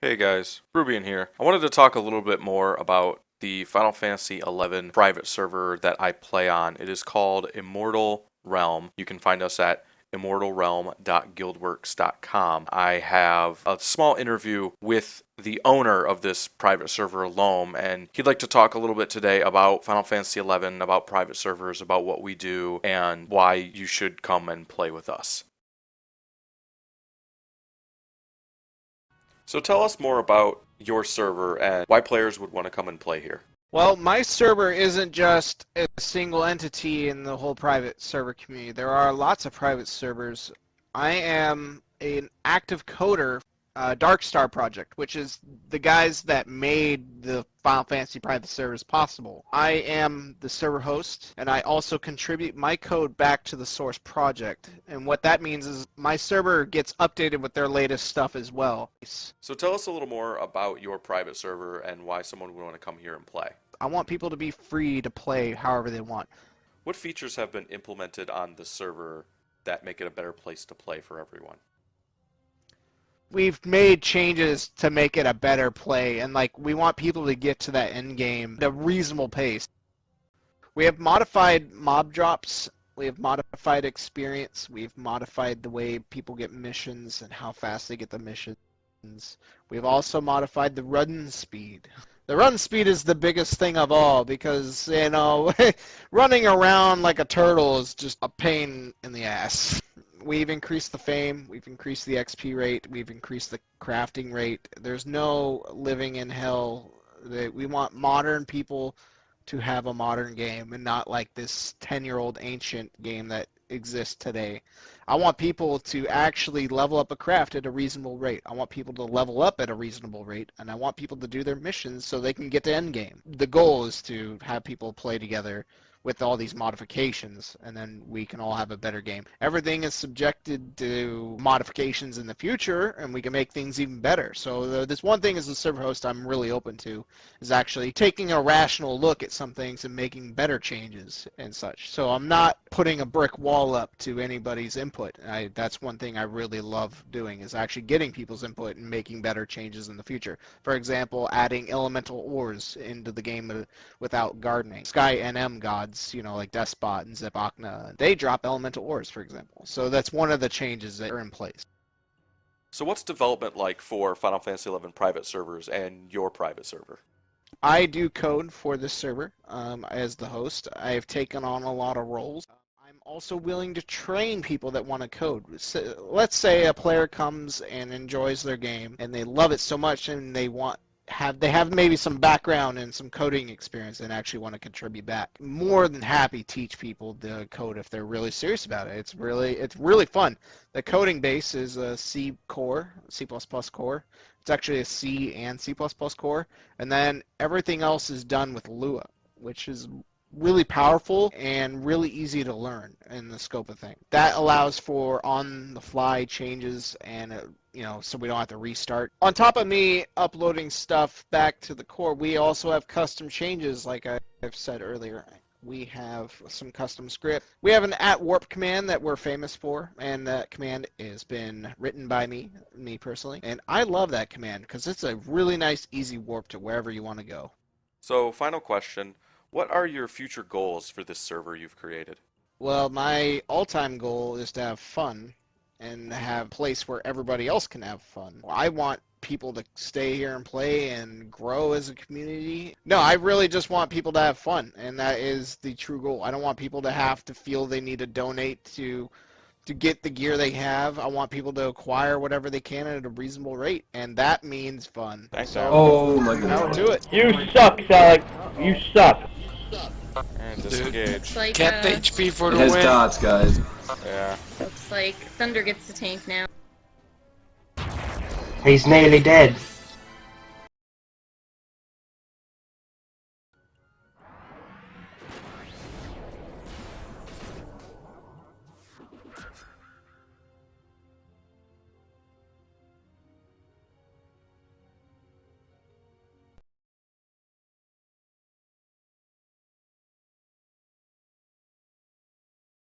Hey guys, Rubian here. I wanted to talk a little bit more about the Final Fantasy XI private server that I play on. It is called Immortal Realm. You can find us at immortalrealm.guildworks.com. I have a small interview with the owner of this private server, Lome, and he'd like to talk a little bit today about Final Fantasy XI, about private servers, about what we do, and why you should come and play with us. So tell us more about your server and why players would want to come and play here. Well, my server isn't just a single entity in the whole private server community. There are lots of private servers. I am an active coder, Dark Star Project, which is the guys that made the Final Fantasy private servers possible. I am the server host, and I also contribute my code back to the source project. And what that means is my server gets updated with their latest stuff as well. So tell us a little more about your private server and why someone would want to come here and play. I want people to be free to play however they want. What features have been implemented on the server that make it a better place to play for everyone? We've made changes to make it a better play, and we want people to get to that end game at a reasonable pace. We have modified mob drops, we have modified experience, we've modified the way people get missions and how fast they get the missions. We've also modified the run speed. The run speed is the biggest thing of all because, running around like a turtle is just a pain in the ass. We've increased the fame, we've increased the XP rate, we've increased the crafting rate. There's no living in hell. We want modern people to have a modern game and not like this 10-year-old ancient game that exists today. I want people to actually level up a craft at a reasonable rate. I want people to level up at a reasonable rate, and I want people to do their missions so they can get to endgame. The goal is to have people play together with all these modifications, and then we can all have a better game. Everything is subjected to modifications in the future, and we can make things even better. So this one thing as a server host I'm really open to is actually taking a rational look at some things and making better changes and such. So I'm not putting a brick wall up to anybody's input. That's one thing I really love doing, is actually getting people's input and making better changes in the future. For example, adding elemental ores into the game without gardening. Sky NM gods, like Despot and Zebakna, they drop elemental ores, for example. So that's one of the changes that are in place. So what's development like for Final Fantasy XI private servers and your private server? I do code for this server as the host. I have taken on a lot of roles. I'm also willing to train people that want to code. So, let's say a player comes and enjoys their game and they love it so much and they have maybe some background and some coding experience and actually want to contribute back. More than happy to teach people to code if they're really serious about it. It's really fun. The coding base is a C core, C++ core. It's actually a C and C++ core, and then everything else is done with Lua, which is really powerful and really easy to learn in the scope of things. That allows for on-the-fly changes and so we don't have to restart. On top of me uploading stuff back to the core, we also have custom changes like I've said earlier. We have some custom script. We have an @warp command that we're famous for, and that command has been written by me personally, and I love that command because it's a really nice, easy warp to wherever you want to go. So, final question. What are your future goals for this server you've created? Well, my all-time goal is to have fun and have a place where everybody else can have fun. I want people to stay here and play and grow as a community. No, I really just want people to have fun, and that is the true goal. I don't want people to have to feel they need to donate to get the gear they have. I want people to acquire whatever they can at a reasonable rate, and that means fun. Thanks, So, Oh my now god. to it. You suck, Salik. You suck. And disengage. Like, Kept HP for It the has win. dots, guys. Yeah. looks like Thunder gets the tank now. He's nearly dead.